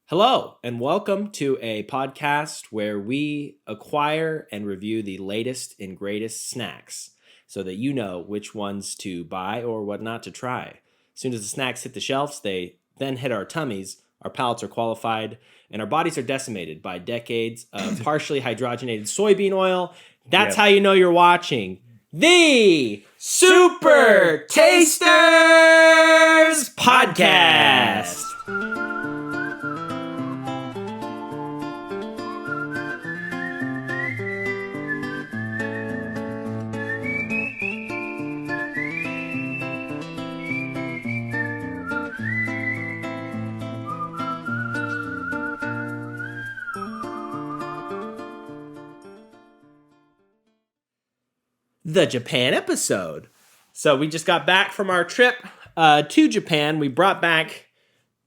Hello, and welcome to a podcast where we acquire and review the latest and greatest snacks so that you know which ones to buy or what not to try. As soon as the snacks hit the shelves, they then hit our tummies, our palates are qualified, and our bodies are decimated by decades of partially hydrogenated soybean oil. That's how you know you're watching the Super Tasters Podcast. The Japan episode. So we just got back from our trip to Japan. We brought back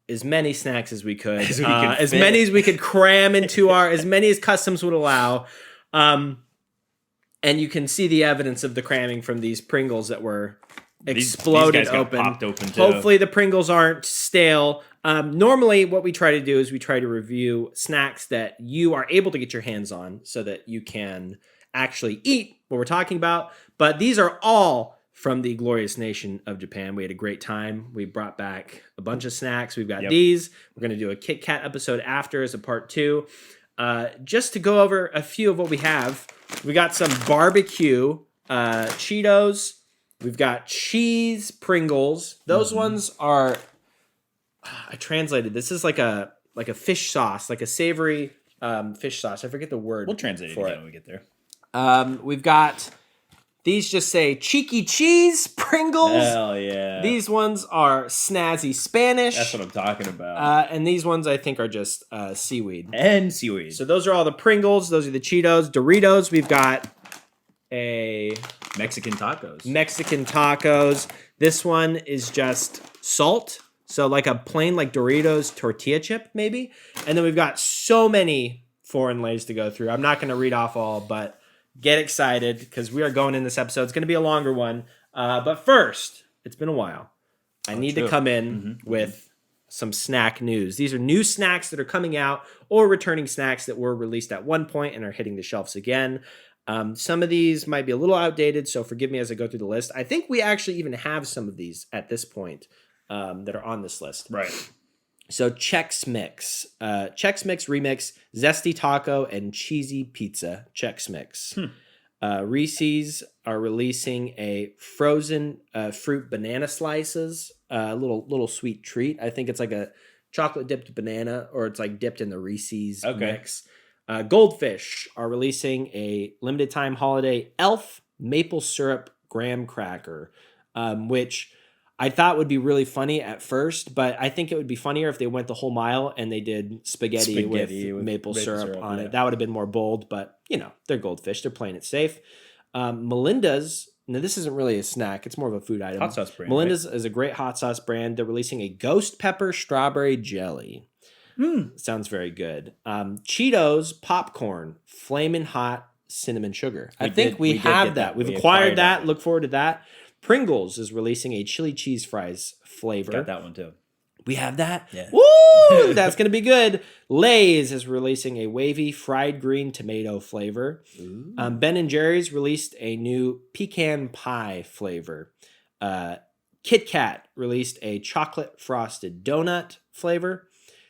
as many snacks as we could, as many as we could cram into as many as customs would allow. And you can see the evidence of the cramming from these Pringles that were exploded these guys open. Got popped open too. Hopefully the Pringles aren't stale. Normally what we try to do is we try to review snacks that you are able to get your hands on so that you can actually eat what we're talking about. But these are all from the glorious nation of Japan. We had a great time. We brought back a bunch of snacks. We've got these. We're going to do a Kit Kat episode after as a part 2. Just to go over a few of what we have. We got some barbecue Cheetos. We've got cheese Pringles. Those ones are, I translated. This is like a fish sauce, like a savory fish sauce. I forget the word. We'll translate it again when we get there. We've got, these just say Cheeky Cheese Pringles. Hell yeah. These ones are snazzy Spanish. That's what I'm talking about. And these ones I think are just seaweed. And seaweed. So those are all the Pringles. Those are the Cheetos. Doritos, we've got a Mexican tacos. Mexican tacos. This one is just salt. So like a plain like Doritos tortilla chip maybe. And then we've got so many foreign lays to go through. I'm not going to read off all, but get excited because we are going in this episode. It's going to be a longer one. But first, it's been a while. I need to come in with some snack news. These are new snacks that are coming out or returning snacks that were released at one point and are hitting the shelves again. Some of these might be a little outdated, so forgive me as I go through the list. I think we actually even have some of these at this point that are on this list. Right. So Chex Mix. Chex Mix Remix, Zesty Taco, and Cheesy Pizza. Chex Mix. Reese's are releasing a frozen fruit banana slices. Little sweet treat. I think it's like a chocolate dipped banana, or it's like dipped in the Reese's mix. Goldfish are releasing a limited time holiday Elf maple syrup graham cracker, which I thought would be really funny at first, but I think it would be funnier if they went the whole mile and they did spaghetti with maple syrup on it. That would have been more bold, but you know, they're Goldfish. They're playing it safe. Melinda's, now this isn't really a snack. It's more of a food item. Hot sauce brand. Melinda's is a great hot sauce brand. They're releasing a ghost pepper strawberry jelly. Sounds very good. Cheetos popcorn, flamin' hot cinnamon sugar. I think we have that. We've acquired that. Look forward to that. Pringles is releasing a chili cheese fries flavor. Got that one too. We have that? Yeah. Woo! That's going to be good. Lay's is releasing a wavy fried green tomato flavor. Ben & Jerry's released a new pecan pie flavor. Kit Kat released a chocolate frosted donut flavor.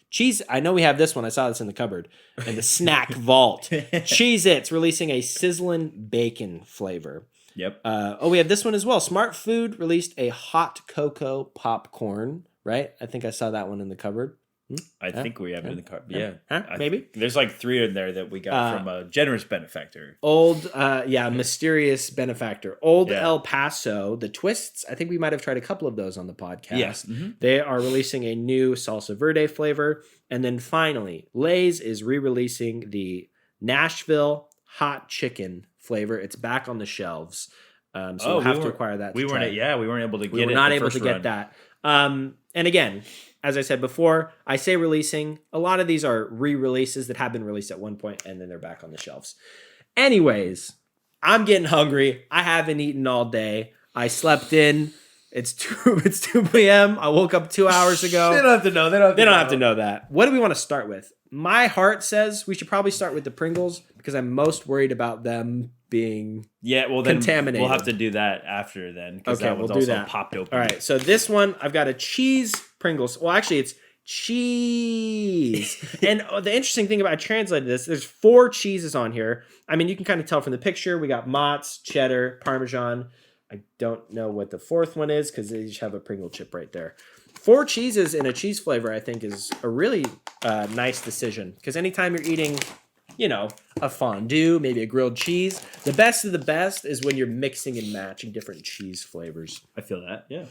Cheese, I know we have this one. I saw this in the cupboard. And the Snack Vault. Cheez-Its releasing a sizzling bacon flavor. Yep. We have this one as well. Smart Food released a hot cocoa popcorn, right? I think I saw that one in the cupboard. I think we have it in the cupboard. Yeah. Maybe. There's like 3 in there that we got from a generous benefactor. Mysterious benefactor. El Paso, the Twists. I think we might have tried a couple of those on the podcast. Yes. They are releasing a new salsa verde flavor. And then finally, Lay's is re-releasing the Nashville hot chicken flavor. It's back on the shelves. So we'll have to acquire that. We weren't able to get it. We were not able to get that. And again, as I said before, I say releasing. A lot of these are re-releases that have been released at one point and then they're back on the shelves. Anyways, I'm getting hungry. I haven't eaten all day. I slept in. It's 2 p.m. I woke up 2 hours ago. They don't have to know. They don't have to know that. What do we want to start with? My heart says we should probably start with the Pringles because I'm most worried about them being contaminated. We'll have to do that after then. Okay, that we'll one's do also that. Popped open. All right, so this one, I've got a cheese Pringles. Well, actually, it's cheese. And the interesting thing about I translated this, there's 4 cheeses on here. I mean, you can kind of tell from the picture. We got Mott's, cheddar, Parmesan. I don't know what the 4th one is because they each have a Pringle chip right there. 4 cheeses in a cheese flavor, I think, is a really nice decision. Because anytime you're eating, a fondue, maybe a grilled cheese, the best of the best is when you're mixing and matching different cheese flavors. I feel that, yeah.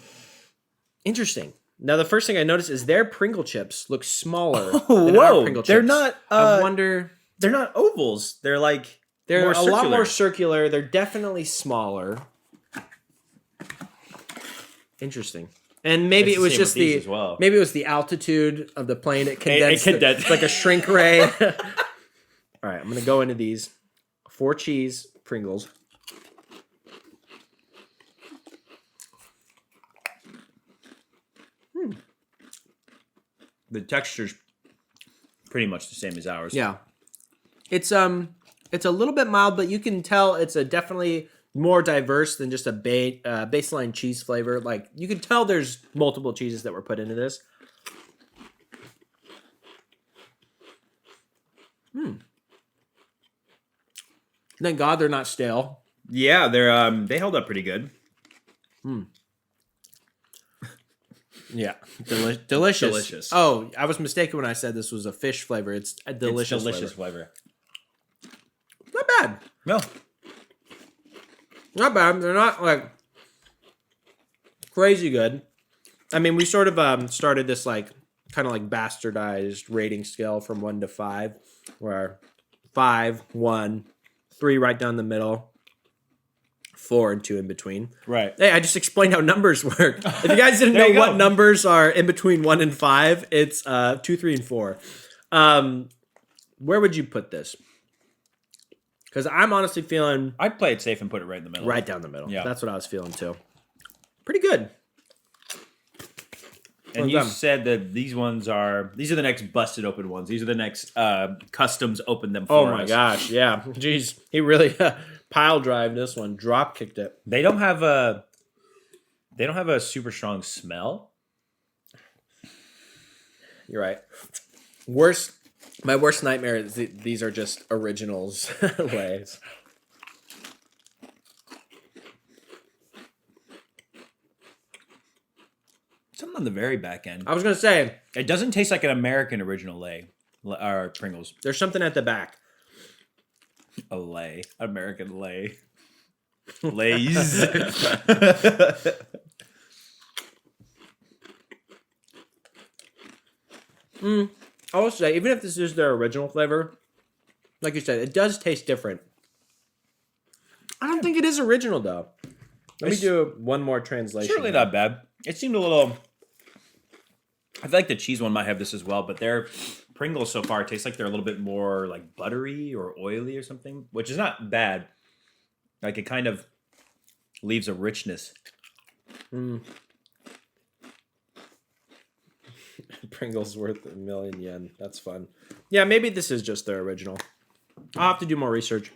Interesting. Now, the first thing I noticed is their Pringle chips look smaller than our Pringle chips. They're not... I wonder... They're not ovals. They're like... They're a lot more circular. They're definitely smaller. Interesting. And maybe it was just maybe it was the altitude of the plane. It condensed. It's like a shrink ray. All right, I'm going to go into these 4 cheese Pringles. The texture's pretty much the same as ours. Yeah. It's a little bit mild, but you can tell it's a definitely more diverse than just a baseline cheese flavor. Like, you can tell there's multiple cheeses that were put into this. Thank God they're not stale. Yeah, they held up pretty good. Yeah, delicious. Oh, I was mistaken when I said this was a fish flavor. It's a delicious flavor. Not bad. No. Not bad. They're not like crazy good. I mean, we sort of started this like kind of like bastardized rating scale from 1 to 5, where 5, 1, 3 right down the middle, 4 and 2 in between. Right. Hey, I just explained how numbers work. If you guys didn't know what numbers are in between 1 and 5, it's 2, 3, and 4. Where would you put this? Because I'm honestly feeling... I'd play it safe and put it right in the middle. Right down the middle. Yeah. That's what I was feeling too. Pretty good. And you said that these are the next busted open ones. These are the next customs opened them for us. Oh my gosh, yeah. Jeez, he really pile drive this one, drop kicked it. They don't have a super strong smell. You're right. My worst nightmare is these are just originals ways. Something on the very back end. I was gonna say it doesn't taste like an American original or Pringles. There's something at the back. A lay, American lay, Lays. I will say, even if this is their original flavor, like you said, it does taste different. I don't think it is original though. Let me do one more translation. Certainly not bad. It seemed a little. I feel like the cheese one might have this as well, but their Pringles so far taste like they're a little bit more like buttery or oily or something, which is not bad. Like it kind of leaves a richness. Pringles worth $1,000,000 yen. That's fun. Yeah, maybe this is just their original. I'll have to do more research.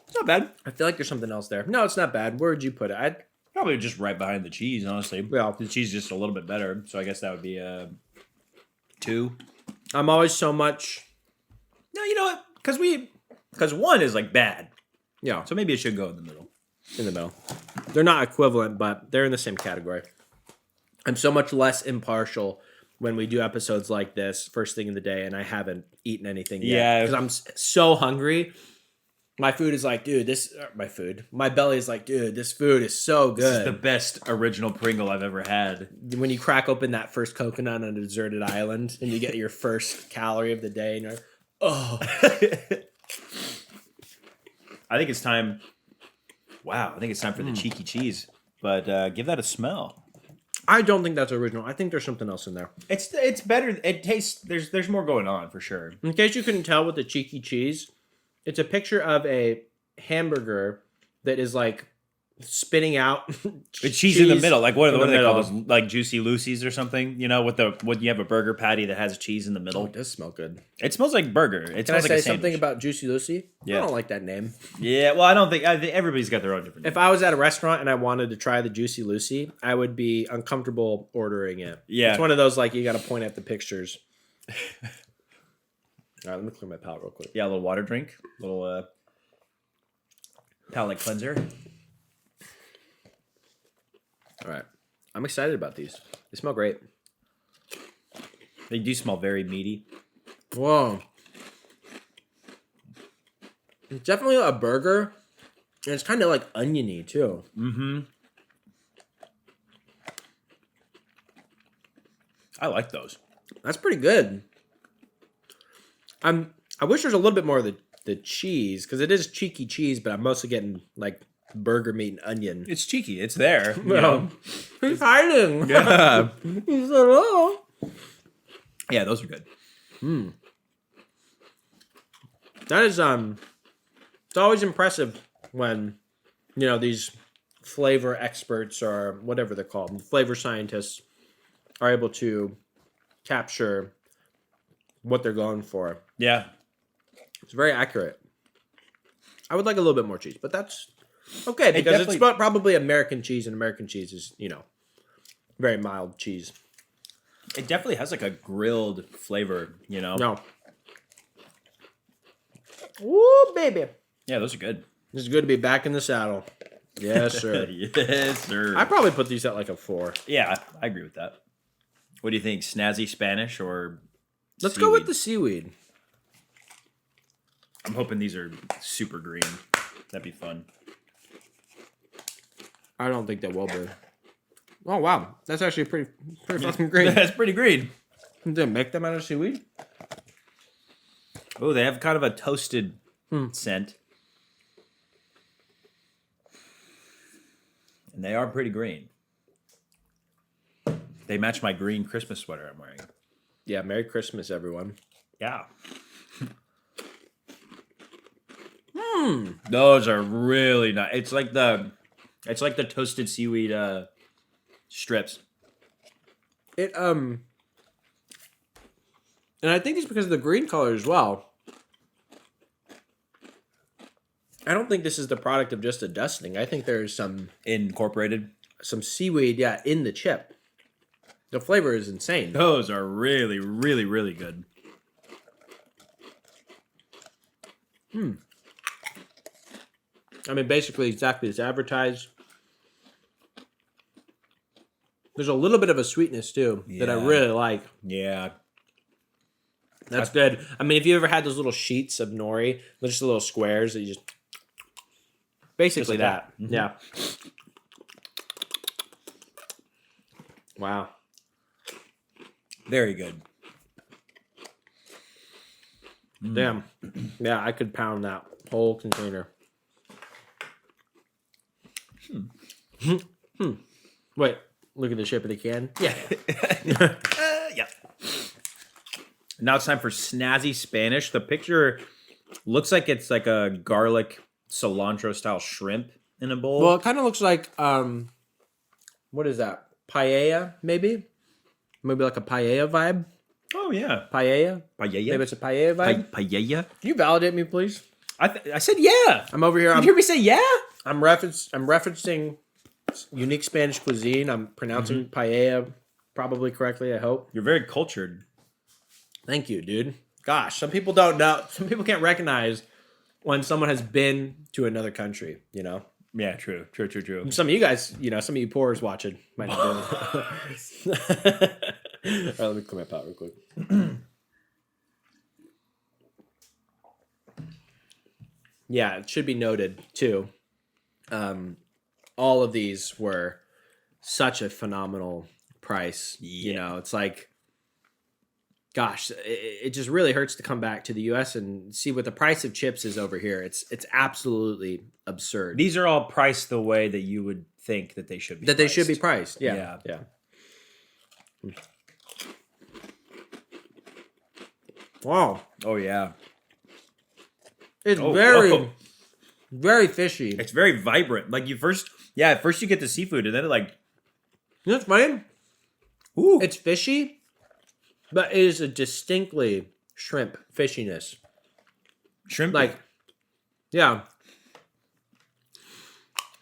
It's not bad. I feel like there's something else there. No, it's not bad. Where would you put it? I'd probably just right behind the cheese, honestly. Yeah. The cheese is just a little bit better, so I guess that would be 2. I'm always so much. No, you know what? Because 1 is like bad. Yeah. So maybe it should go in the middle. In the middle. They're not equivalent, but they're in the same category. I'm so much less impartial when we do episodes like this first thing in the day and I haven't eaten anything yet. Yeah. Because I'm so hungry. My food is like, dude, my belly is like, dude, this food is so good. This is the best original Pringle I've ever had. When you crack open that first coconut on a deserted island and you get your first calorie of the day and you're like, oh. I think it's time. Wow. I think it's time for the Cheeky Cheese. But give that a smell. I don't think that's original. I think there's something else in there. It's better. It tastes. There's more going on for sure. In case you couldn't tell with the Cheeky Cheese, it's a picture of a hamburger that is like spitting out cheese in the middle. Like what in are the they call middle. those? Like Juicy Lucy's or something? You know, when you have a burger patty that has cheese in the Oh, middle. it does smell good. It smells like burger. It Can I smells like say a something sandwich. about Juicy Lucy? Yeah. I don't like that name. Yeah, well, I think everybody's got their own different. If I was at a restaurant and I wanted to try the Juicy Lucy, I would be uncomfortable ordering it. Yeah. It's one of those, like, you got to point at the pictures. All right, let me clear my palate real quick. Yeah, a little water drink, little palate cleanser. All right. I'm excited about these. They smell great. They do smell very meaty. Whoa. It's definitely a burger. And it's kind of like oniony, too. Mm-hmm. I like those. That's pretty good. I wish there's a little bit more of the cheese, because it is cheeky cheese, but I'm mostly getting, like, burger meat and onion. It's cheeky. It's there. You No. know? He's hiding. Yeah. He said, oh. Yeah, those are good. That is, it's always impressive when, you know, these flavor experts or whatever they're called, flavor scientists, are able to capture what they're going for. Yeah. It's very accurate. I would like a little bit more cheese, but that's okay because it's definitely- probably American cheese, and American cheese is, you know, very mild cheese. It definitely has like a grilled flavor, you know? No. Ooh, baby. Yeah, those are good. It's good to be back in the saddle. Yes, sir. Yes, sir. I probably put these at like a 4. Yeah, I agree with that. What do you think? Snazzy Spanish or Let's go with the seaweed. I'm hoping these are super green. That'd be fun. I don't think they will be. Oh, wow. That's actually pretty fucking green. That's pretty green. Did they make them out of seaweed? Oh, they have kind of a toasted scent. And they are pretty green. They match my green Christmas sweater I'm wearing. Yeah, Merry Christmas, everyone. Yeah. Those are really nice. It's like the toasted seaweed strips. And I think it's because of the green color as well. I don't think this is the product of just a dusting. I think there's some Incorporated. seaweed, yeah, in the chip. The flavor is insane. Those are really, really, really good. I mean, basically exactly as advertised. There's a little bit of a sweetness too that I Yeah. really like. Yeah. That's good. I mean, if you ever had those little sheets of nori, they're just little squares that you just basically Just like that. Yeah. Wow. Very good. Damn. Yeah, I could pound that whole container. Wait, look at the shape of the can. Yeah. Yeah. Now it's time for Snazzy Spanish. The picture looks like it's like a garlic cilantro style shrimp in a bowl. Well, it kind of looks like what is that? Paella, maybe? Maybe like a paella vibe? Oh yeah. Paella? Paella. Maybe it's a paella vibe? Paella. Can you validate me, please? I said yeah. I'm over here. Did you hear me say yeah? I'm referencing unique Spanish cuisine. I'm pronouncing paella probably correctly, I hope. You're very cultured. Thank you, dude. Gosh, some people don't know. Some people can't recognize when someone has been to another country, you know? Yeah, true. Some of you guys, you know, some of you poors watching might not know. All right, let me clear my palate real quick. Yeah, it should be noted, too. All of these were such a phenomenal price. You know, it's like, gosh, it just really hurts to come back to the U.S. and see what the price of chips is over here. It's absolutely absurd. These are all priced the way that you would think that they should be. They should be priced. Yeah. Wow. Oh yeah. It's Oh, very, whoa. very fishy. It's very vibrant. Like you first Yeah, at first you get the seafood, and then it like, You know what's funny? ooh, It's fishy, but it is a distinctly shrimp fishiness. shrimp. Like, yeah.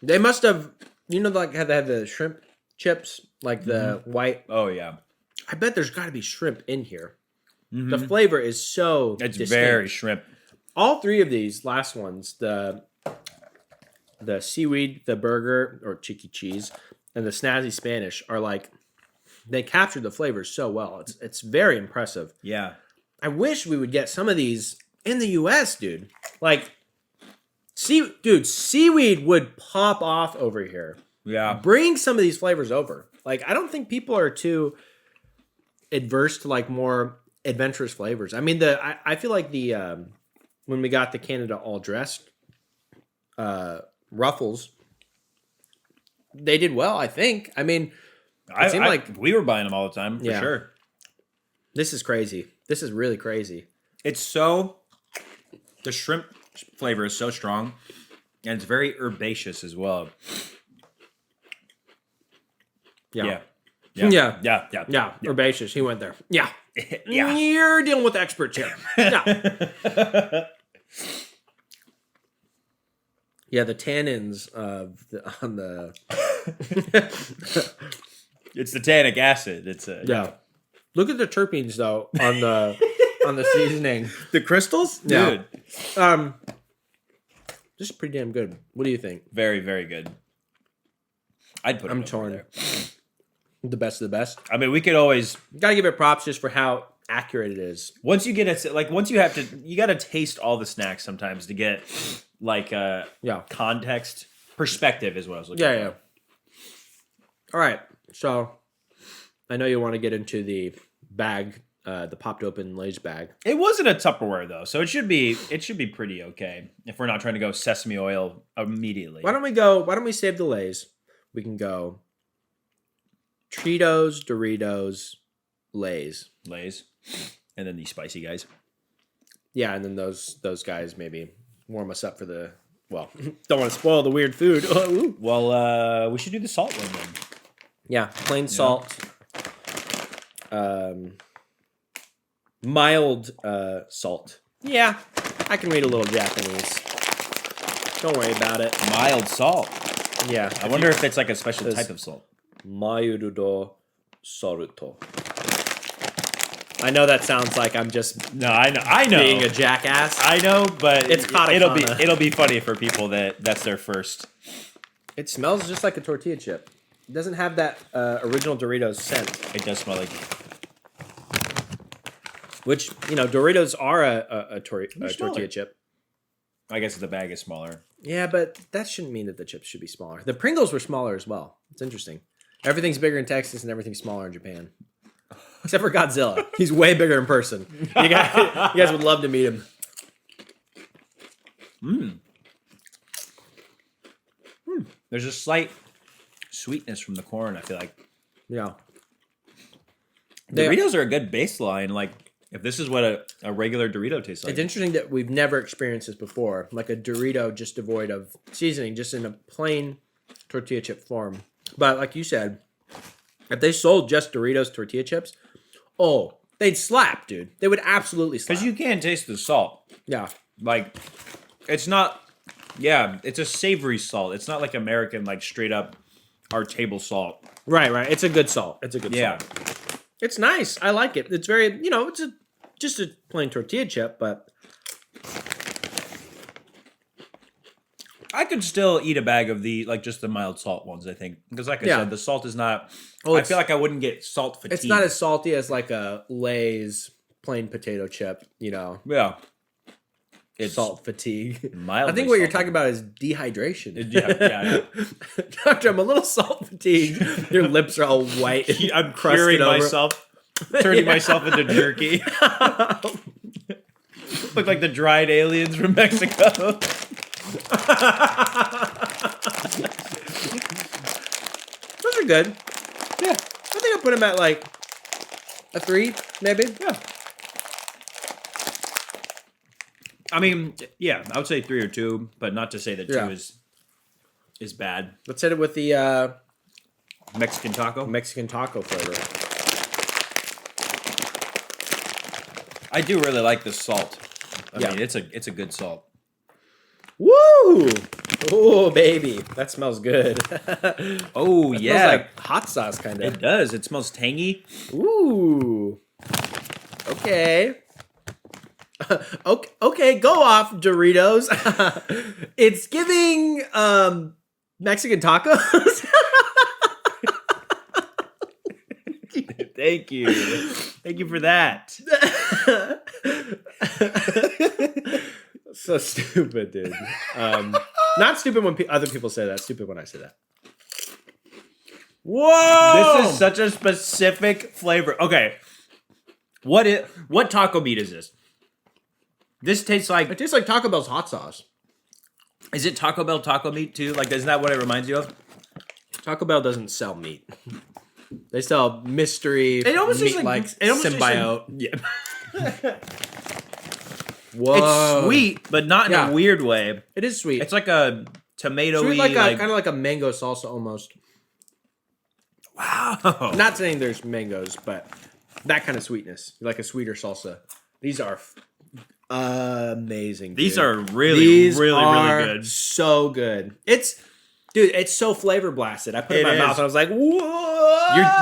They must have, like how they have the shrimp chips, like the white. Oh yeah, I bet there's got to be shrimp in here. mm-hmm. The flavor is so It's distinct. very shrimp. All three of these last ones, the seaweed, the burger, or cheeky cheese, and the snazzy Spanish are like, they capture the flavors so well. It's very impressive. Yeah. I wish we would get some of these in the U.S., dude. Like, seaweed would pop off over here. Yeah. Bring some of these flavors over. Like, I don't think people are too adverse to like more adventurous flavors. I mean, I feel like the when we got the Canada all dressed ruffles, they did well. I think. I mean, it seemed like we were buying them all the time for Yeah. sure. this is crazy. This is really crazy. It's so the shrimp flavor is so strong, and it's very herbaceous as well. Yeah. Yeah. Yeah. Herbaceous. He went there. Yeah. Yeah. You're dealing with experts here. Yeah. Yeah, the tannins on the It's the tannic acid. It's yeah. Look at the terpenes though on the seasoning. the crystals. Yeah. Dude, This is pretty damn good. What do you think? very very good. I'd put. I'm it over torn. there. The best of the best. I mean, we could always Gotta give it props just for how accurate it is. once you get it like once you have to you got to taste all the snacks sometimes to get like Yeah. context perspective is what I was looking Yeah, for. yeah. All right. So I know you want to get into the bag, the popped open Lay's bag. It wasn't a Tupperware though, so it should be pretty okay if we're not trying to go sesame oil immediately. Why don't we save the Lay's? We can go Cheetos, Doritos, Lay's. Lay's, and then these spicy guys. Yeah, and then those guys maybe warm us up for the don't want to spoil the weird food. Ooh. Well, we should do the salt one then. Yeah, plain salt. Mild salt. Yeah, I can read a little Japanese. Don't worry about it. Mild salt. Yeah, I wonder if it's like a special This- type of salt. Mayurudo saruto. I know that sounds like I'm just No, I know. being a jackass. I know, but It's katakana. it'll be funny for people that's their first. It smells just like a tortilla chip. It doesn't have that original Doritos scent, It does smell like. which, Doritos are a tortilla smaller. chip. I guess the bag is smaller. Yeah, but that shouldn't mean that the chips should be smaller. The Pringles were smaller as well. It's interesting. Everything's bigger in Texas and everything's smaller in Japan. Except for Godzilla. He's way bigger in person. You guys would love to meet him. There's a slight sweetness from the corn. I feel like Yeah. Doritos are a good baseline. Like if this is what a regular Dorito tastes like. It's interesting that we've never experienced this before. Like a Dorito just devoid of seasoning, just in a plain tortilla chip form. But like you said, if they sold just Doritos tortilla chips, they'd slap, dude. They would absolutely slap. Because you can taste the salt. Yeah. Like it's not. Yeah, it's a savory salt. It's not like American, like straight up our table salt. Right. It's a good salt. It's a good Yeah. salt. It's nice. I like it. It's very, it's just a plain tortilla chip, but I could still eat a bag of just the mild salt ones, I think. Because like I Yeah. said, the salt is not Oh, I feel like I wouldn't get salt fatigue. it's not as salty as like a Lay's plain potato chip, Yeah. It's salt fatigue. mildly I think what you're salty. talking about is dehydration. Yeah. Doctor, I'm a little salt fatigued. Your lips are all white. And I'm crusted curing over. myself, turning myself into jerky. Look like the dried aliens from Mexico. Those are good. Yeah. I think I put them at like a 3, maybe. Yeah. I mean, yeah, I would say 3 or 2, but not to say that 2 Yeah. is is bad. Let's hit it with the Mexican taco. Mexican taco flavor. I do really like the salt. I Yeah. mean, it's a good salt. Woo! Oh, baby. That smells good. Oh, It yeah. smells like hot sauce, kind of. It does. It smells tangy. Ooh. Okay. Okay, go off, Doritos. It's giving Mexican tacos. Thank you. Thank you for that. So stupid, dude. Not stupid when other people say that. Stupid when I say that. Whoa! This is such a specific flavor. Okay. What taco meat is this? This tastes like... It tastes like Taco Bell's hot sauce. Is it Taco Bell taco meat too? Like, isn't that what it reminds you of? Taco Bell doesn't sell meat. They sell mystery It almost tastes meat-like like... It almost tastes symbiote. Yeah. Whoa. It's sweet, but not in Yeah. a weird way. It is sweet. It's like a tomato-y... Sweet like kind of like a mango salsa almost. Wow. Not saying there's mangoes, but that kind of sweetness. Like a sweeter salsa. These are amazing. These dude. are really, These really, are really good. So good. It's so flavor blasted. I put it in my It mouth is. and I was like, whoa.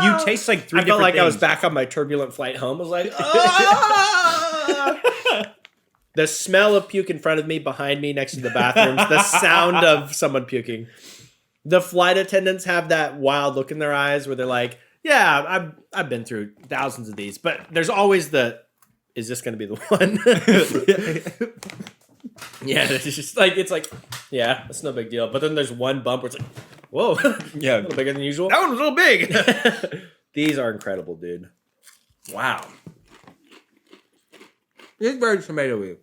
You taste like three I felt different like I was things. back on my turbulent flight home. I was like, ah! The smell of puke in front of me, behind me, next to the bathrooms, the sound of someone puking. The flight attendants have that wild look in their eyes where they're like, yeah, I've been through thousands of these, but there's always is this going to be the one? Yeah, it's just like, yeah, it's no big deal. But then there's one bump where it's like, whoa, Yeah. a little bigger than usual. That one was a little big. These are incredible, dude. Wow. It's very tomatoey.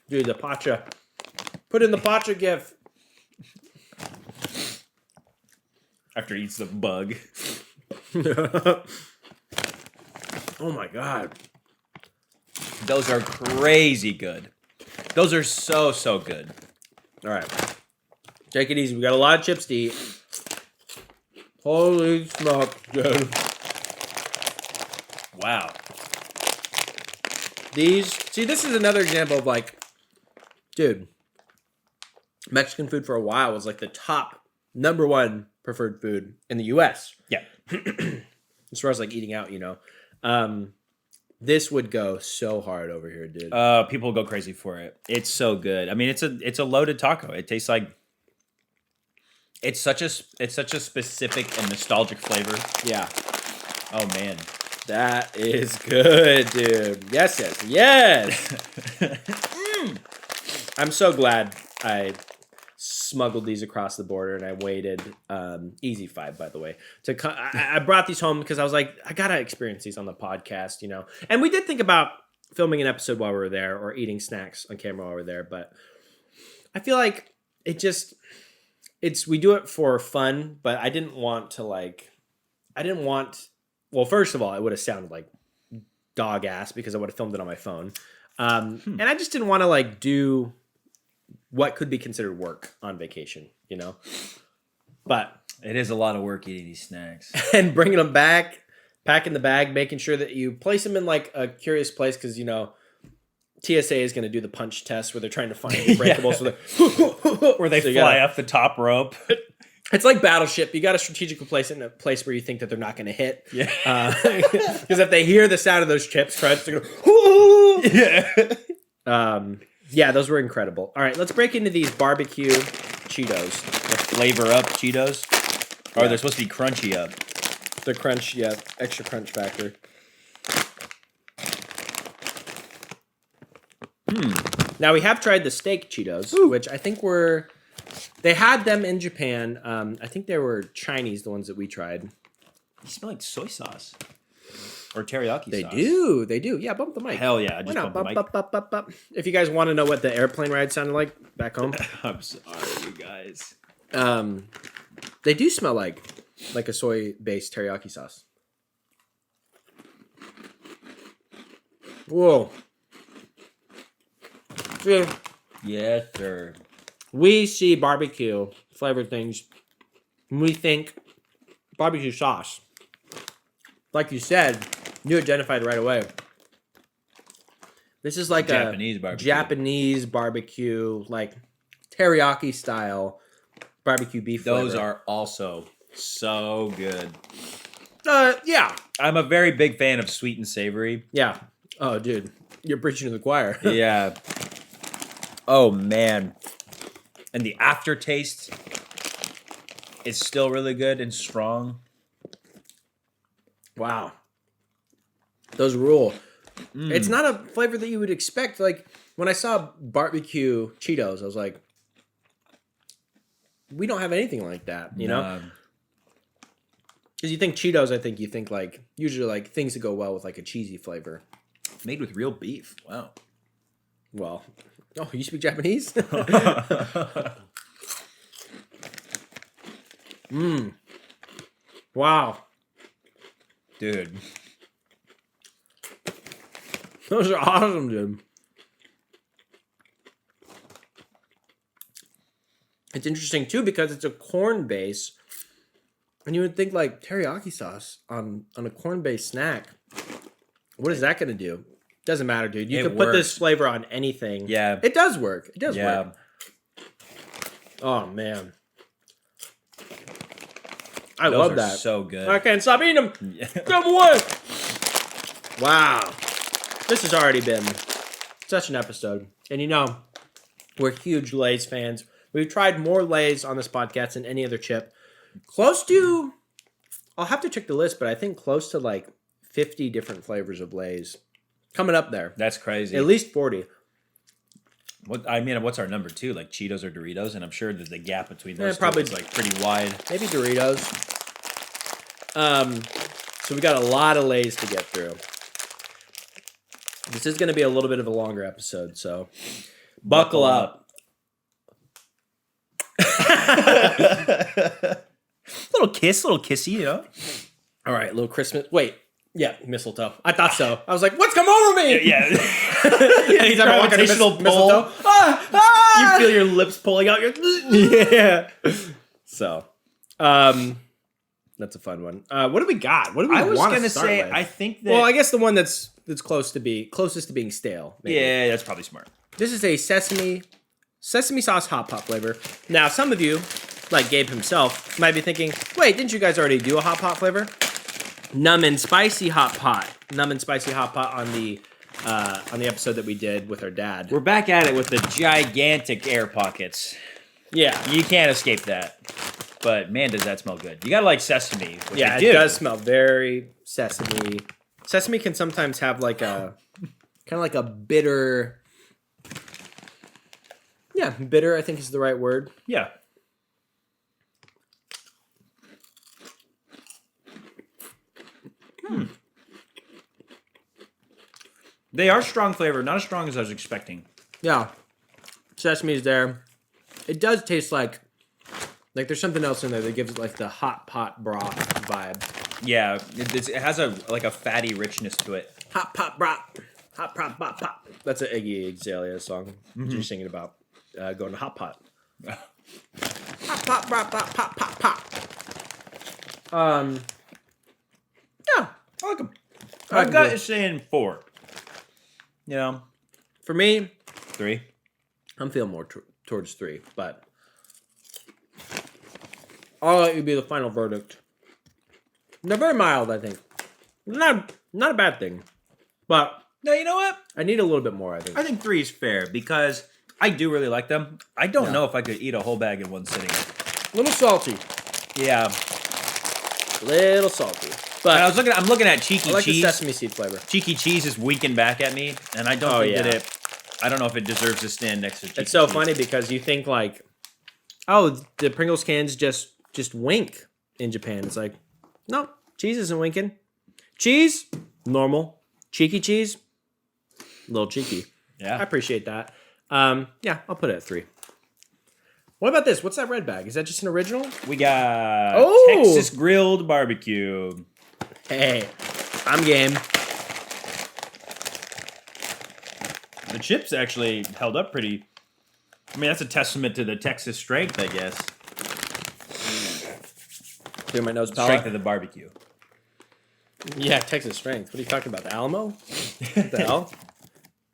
Dude, the pacha. Put in the pacha gif. After he eats the bug. Oh my god. Those are crazy good. Those are so, so good. All right. Take it easy. We got a lot of chips to eat. Holy smokes, dude. Wow. This is another example of like, dude, Mexican food for a while was like the top #1 preferred food in the US. Yeah. As far as like eating out, this would go so hard over here, dude. People go crazy for it. It's so good. I mean, it's a loaded taco. It tastes like it's such a specific and nostalgic flavor. Yeah. Oh man. That is good, dude. Yes. I'm so glad I smuggled these across the border and I waited. Easy 5, by the way. I brought these home because I was like, I gotta experience these on the podcast, And we did think about filming an episode while we were there or eating snacks on camera while we were there, but I feel like we do it for fun, but I didn't want to well, first of all, it would have sounded like dog ass because I would have filmed it on my phone. And I just didn't want to do what could be considered work on vacation, But It is a lot of work eating these snacks. and bringing them back, packing the bag, making sure that you place them in a curious place because, TSA is going to do the punch test where they're trying to find the breakables. Where they fly off the top rope. It's like Battleship. You got to strategically place it in a place where you think that they're not going to hit. Yeah. Because if they hear the sound of those chips crunch, they're going to... Yeah. Yeah, those were incredible. All right, let's break into these barbecue Cheetos. The flavor up Cheetos. Or they're supposed to be crunchy up. The crunch, yeah, extra crunch factor. Now, we have tried the steak Cheetos, which I think they had them in Japan. I think they were Chinese, the ones that we tried. They smell like soy sauce. Or teriyaki They sauce. They do. Yeah, bump the mic. Hell yeah, I Why just not? bumped the mic. Bump. If you guys want to know what the airplane ride sounded like back home, I'm sorry, you guys. they do smell like a soy-based teriyaki sauce. Whoa. See, Yes, sir. We see barbecue flavored things. We think barbecue sauce. Like you said, you identified right away. This is like Japanese a barbecue. Japanese barbecue, like teriyaki style barbecue beef Those flavor. are also so good. Yeah. I'm a very big fan of sweet and savory. Yeah. Oh, dude. You're preaching to the choir. Yeah. Oh, man. And the aftertaste is still really good and strong. Wow. Those rule. It's not a flavor that you would expect. Like, when I saw barbecue Cheetos, I was like, we don't have anything like that, you know? Because you think Cheetos, I think you think, like, usually, like, things that go well with, like, a cheesy flavor. Made with real beef. Wow. Well, oh, you speak Japanese? Wow. Dude. Those are awesome, dude. It's interesting, too, because it's a corn base. And you would think, like, teriyaki sauce on a corn-based snack. What is that going to do? Doesn't matter, dude. You can put this flavor on anything. Yeah. It does work. It does work. Oh, man. I love that. So good. I can't stop eating them. Come away. Wow. This has already been such an episode. And you know, we're huge Lay's fans. We've tried more Lay's on this podcast than any other chip. Close to, I'll have to check the list, but I think close to like 50 different flavors of Lay's. Coming up there. That's crazy. At least 40. What's our number 2? Like Cheetos or Doritos? And I'm sure that the gap between those probably two is like pretty wide. Maybe Doritos. So we got a lot of Lay's to get through. This is going to be a little bit of a longer episode, so buckle up. Little kissy, you know? All right, little Christmas. Wait. Yeah, mistletoe. I thought so. I was like, what's come over me? Yeah. Anytime I walk into mistletoe, you feel your lips pulling out. Yeah. So, that's a fun one. What do we got? What do we want to start with? I was going to say, I think that... Well, I guess the one that's closest to being stale. Maybe. Yeah, that's probably smart. This is a sesame sauce hot pot flavor. Now, some of you, like Gabe himself, might be thinking, wait, didn't you guys already do a hot pot flavor? Numb and spicy hot pot on the episode that we did with our dad. We're back at it with the gigantic air pockets. Yeah, you can't escape that. But man, does that smell good! You gotta like sesame. Yeah, it does smell very sesame. Sesame can sometimes have like a kind of like a bitter. Yeah, bitter. I think is the right word. Yeah. They are strong flavor, not as strong as I was expecting. Yeah. Sesame is there. It does taste like there's something else in there that gives it like the hot pot broth vibe. Yeah, it has a fatty richness to it. Hot pot broth. Hot pot pop pop. That's an Iggy Azalea song. You're singing about going to hot pot. Hot pot broth pop pop pop pop. Yeah, I like them. My gut is saying 4. You know, for me, 3. I'm feeling more towards 3, but I'll let you be the final verdict. They're very mild, I think. Not a bad thing, but no, you know what? I need a little bit more. I think 3 is fair because I do really like them. I don't know if I could eat a whole bag in one sitting. A little salty. Yeah, little salty. But I'm looking at Cheeky Cheese. I like the sesame seed flavor. Cheeky Cheese is winking back at me, and I don't think that I don't know if it deserves to stand next to Cheeky It's so Cheese. funny because you think like, oh, the Pringles cans just wink in Japan. It's like, no, cheese isn't winking. Cheese, normal. Cheeky cheese, a little cheeky. Yeah, I appreciate that. Yeah, I'll put it at 3. What about this? What's that red bag? Is that just an original? We got Texas grilled barbecue. Hey, I'm game. The chips actually held up pretty I mean, that's a testament to the Texas strength, I guess. Clear my nose Strength palate. of the barbecue. Yeah, Texas strength. What are you talking about? The Alamo? What the hell?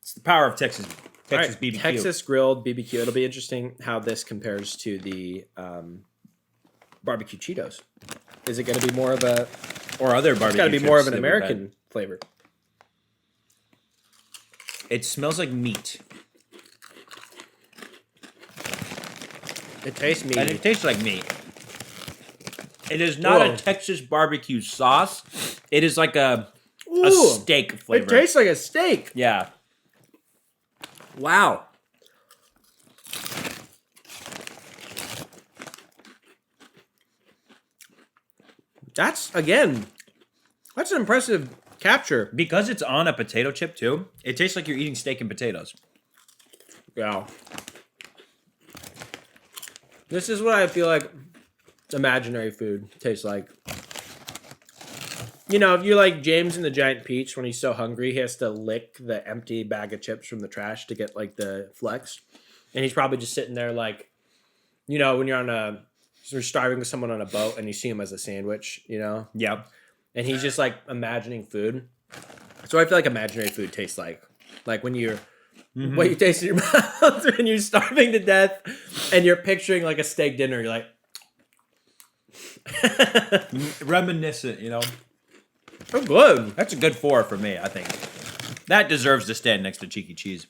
It's the power of Texas All right, BBQ. Texas grilled BBQ. It'll be interesting how this compares to the barbecue Cheetos. Is it going to be more of a? Or other It's barbecue got to be chips more of an that we've had. American flavor. It smells like meat. It tastes meaty. And it tastes like meat. It is not Whoa. a Texas barbecue sauce. It is like a Ooh, steak flavor. it tastes like a steak. Yeah. Wow. That's an impressive capture. Because it's on a potato chip too, it tastes like you're eating steak and potatoes. Yeah. This is what I feel like imaginary food tastes like. You know, if you're like James in the Giant Peach, when he's so hungry, he has to lick the empty bag of chips from the trash to get like the flex. And he's probably just sitting there like, you know, when you're starving with someone on a boat and you see him as a sandwich, you know? Yeah. And he's just like imagining food. So I feel like imaginary food tastes like when you're what you taste in your mouth when you're starving to death and you're picturing like a steak dinner. You're like, Reminiscent, you know. oh, good. That's a good 4 for me, I think. That deserves to stand next to Cheeky Cheese.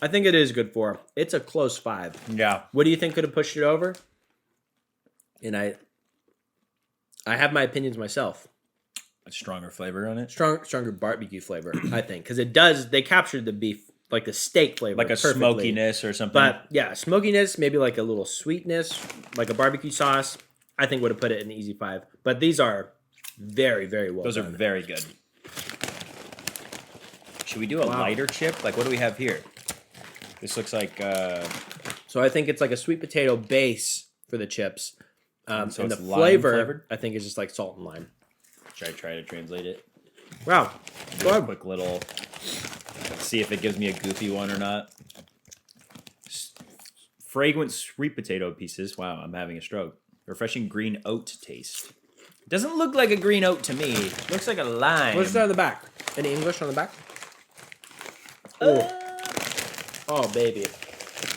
I think it is good for. It's a close 5. Yeah. What do you think could have pushed it over? And I have my opinions myself. A stronger flavor on it. Stronger barbecue flavor, I think, because they captured the beef, like the steak flavor, Like a perfectly. smokiness or something. But yeah, smokiness, maybe like a little sweetness, like a barbecue sauce. I think would have put it in the easy 5. But these are very, very well Those are done. very good. Should we do a lighter chip? Like, what do we have here? This looks like... So I think it's like a sweet potato base for the chips. so and it's the lime flavor, flavored? I think, is just like salt and lime. Should I try to translate it? Wow. Do a quick little... See if it gives me a goofy one or not. Fragrant sweet potato pieces. Wow, I'm having a stroke. Refreshing green oat taste. Doesn't look like a green oat to me. Looks like a lime. What's that on the back? Any English on the back? Oh, baby.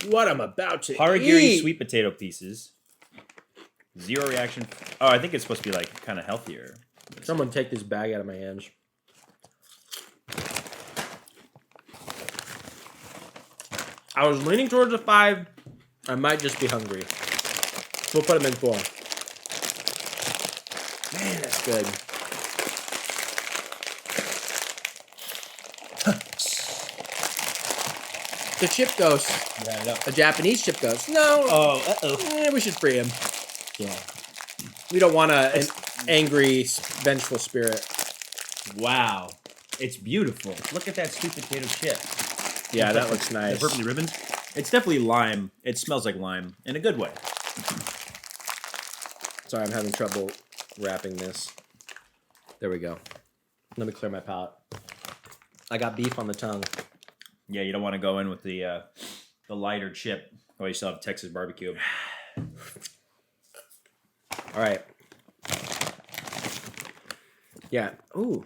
What I'm about to Harigiri eat. sweet potato pieces. Zero reaction. Oh, I think it's supposed to be like kind of healthier. Someone take this bag out of my hands. I was leaning towards a 5. I might just be hungry. We'll put them in 4. Man, that's good. The chip ghost. Yeah, I know. A Japanese chip ghost. No. Oh, We should free him. Yeah. We don't want an angry, vengeful spirit. Wow. It's beautiful. Look at that sweet potato chip. Yeah, that looks nice. The purpley ribbons. It's definitely lime. It smells like lime in a good way. Sorry, I'm having trouble wrapping this. There we go. Let me clear my palate. I got beef on the tongue. Yeah, you don't want to go in with the lighter chip. Oh, you still have Texas barbecue. All right. Yeah. Ooh.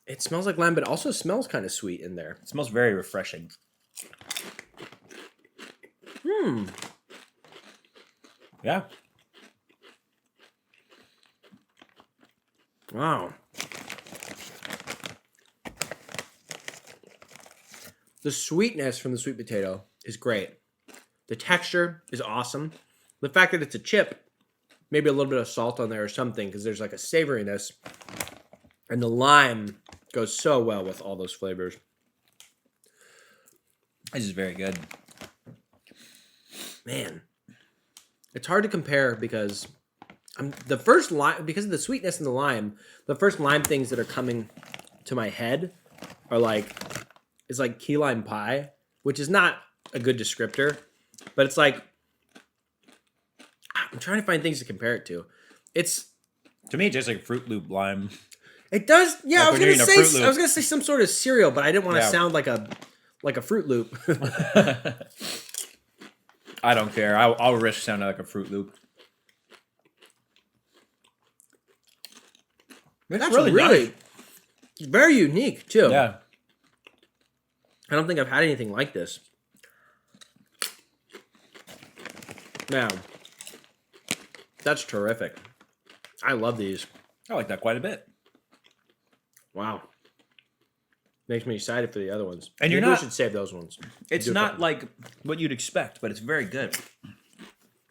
It smells like lime, but it also smells kind of sweet in there. It smells very refreshing. Yeah. Wow. The sweetness from the sweet potato is great. The texture is awesome. The fact that it's a chip, maybe a little bit of salt on there or something, because there's like a savoriness. And the lime goes so well with all those flavors. This is very good. Man, it's hard to compare because the first lime, because of the sweetness in the lime, the first lime things that are coming to my head are like, it's like key lime pie, which is not a good descriptor, but it's like, I'm trying to find things to compare it to. To me, it tastes like Fruit Loop lime. It does, yeah. Like when you're eating a Fruit Loop. I was gonna say some sort of cereal, but I didn't want to Yeah. sound like a Fruit Loop. I don't care. I'll risk sounding like a Fruit Loop. That's really nice. Very unique too. Yeah. I don't think I've had anything like this. Now, that's terrific. I love these. I like that quite a bit. Wow. Makes me excited for the other ones. And Maybe we should save those ones. It's not like what you'd expect, but it's very good.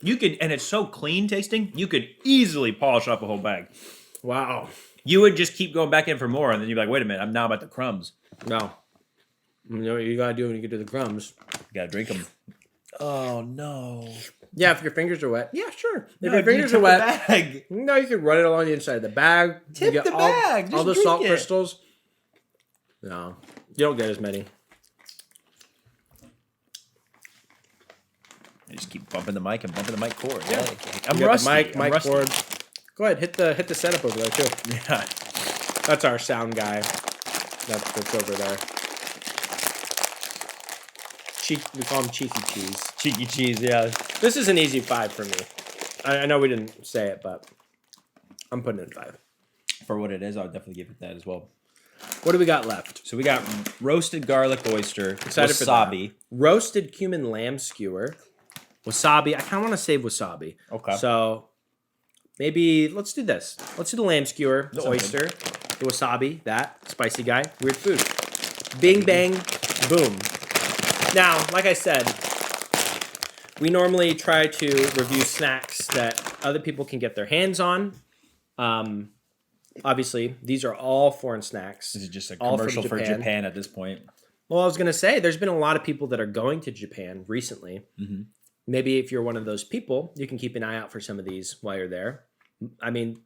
You could, and it's so clean tasting, you could easily polish up a whole bag. Wow. You would just keep going back in for more, and then you'd be like, wait a minute, I'm now about the crumbs. No. You know what you gotta do when you get to the crumbs? You gotta drink them. Oh, no. Yeah, if your fingers are wet. Yeah, sure. If No, your fingers you are wet. the bag. No, you can run it along the inside of the bag. Tip you get the bag. Just all the drink salt it. crystals. No. You don't get as many. I just keep bumping the mic and bumping the mic cord. Yeah. I'm You got rusty. the mic rusty. cord. Go ahead, hit the setup over there too. Yeah. That's our sound guy. That's over there. We call him Cheeky Cheese. Cheeky Cheese, yeah. This is an easy 5 for me. I know we didn't say it, but I'm putting it in 5. For what it is, I would definitely give it that as well. What do we got left? So we got roasted garlic oyster, Excited for wasabi. that. Roasted cumin lamb skewer. Wasabi. I kind of want to save wasabi. Okay. So maybe let's do this. Let's do the lamb skewer, the Sounds oyster, the wasabi, that spicy guy. Weird food. Bing, bang, boom. Now, like I said, we normally try to review snacks that other people can get their hands on. Obviously, these are all foreign snacks. This is just a all from commercial for Japan at this point. Well, I was going to say, there's been a lot of people that are going to Japan recently. Mm-hmm. Maybe if you're one of those people, you can keep an eye out for some of these while you're there. I mean,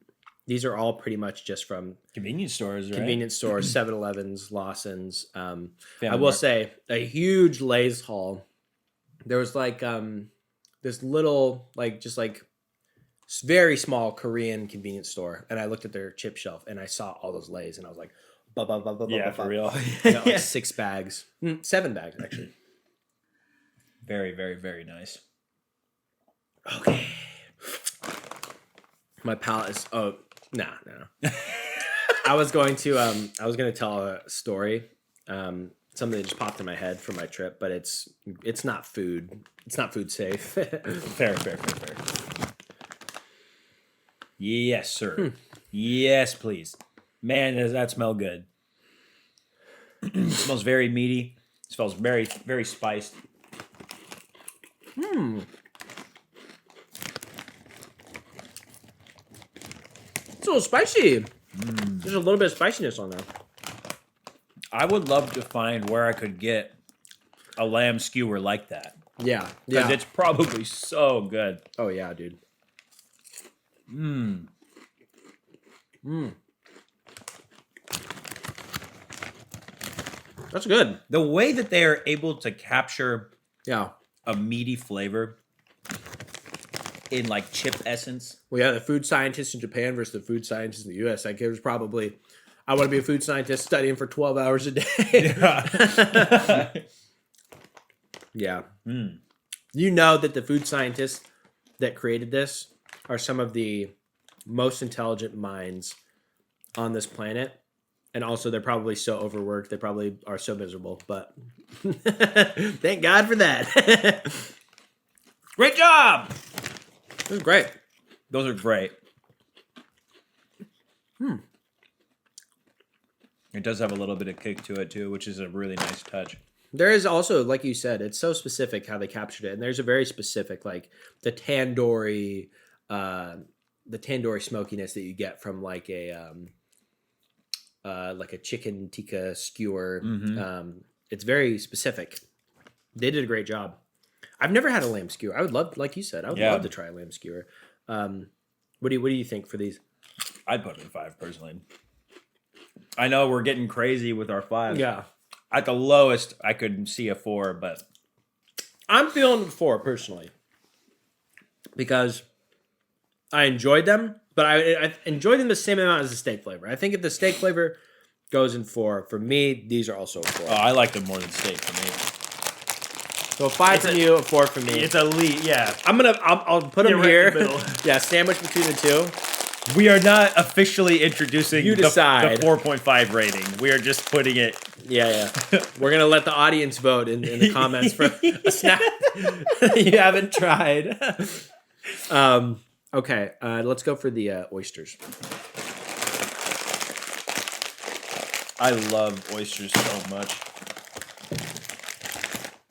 these are all pretty much just from Convenience stores, right? convenience stores, 7-Elevens, Lawson's. I Family will Mart. say, a huge Lay's haul. There was like this little, very small Korean convenience store, and I looked at their chip shelf, and I saw all those Lay's, and I was like, Yeah, for real. I got like 6 bags. 7 bags, actually. Very, very, very nice. Okay. My palate is no. I was going to tell a story. Something that just popped in my head from my trip, but it's not food. It's not food safe. Fair. Yes, sir. Yes, please. Man, does that smell good. It smells very meaty. It smells very, very spiced. It's a little spicy. There's a little bit of spiciness on there. I would love to find where I could get a lamb skewer like that. Yeah. Because it's probably so good. Oh yeah, dude. That's good. The way that they are able to capture Yeah. a meaty flavor in like chip essence. Well, yeah, the food scientists in Japan versus the food scientists in the U.S. Like, it was probably, I want to be a food scientist studying for 12 hours a day. Yeah. You know that the food scientists that created this are some of the most intelligent minds on this planet. And also, they're probably so overworked. They probably are so miserable. But thank God for that. Great job! This is great. Those are great. It does have a little bit of kick to it too, which is a really nice touch. There is also, like you said, it's so specific how they captured it. And there's a very specific, like the tandoori smokiness that you get from like a chicken tikka skewer. It's very specific. They did a great job. I've never had a lamb skewer. I would love, like you said, I would love to try a lamb skewer. What do you think for these? I'd put it in 5 personally. I know we're getting crazy with our 5. Yeah. At the lowest, I could see a 4, but I'm feeling 4 personally because I enjoyed them, but I enjoyed them the same amount as the steak flavor. I think if the steak flavor goes in 4, for me, these are also 4. I like them more than steak for me. So a 5 from you, a 4 from me. It's elite, yeah. I'll put them right here. in the middle. Yeah, sandwich between the two. We are not officially introducing You decide. the 4.5 rating. We are just putting it. Yeah. We're gonna let the audience vote in the comments for a snack you haven't tried. Okay, let's go for the oysters. I love oysters so much.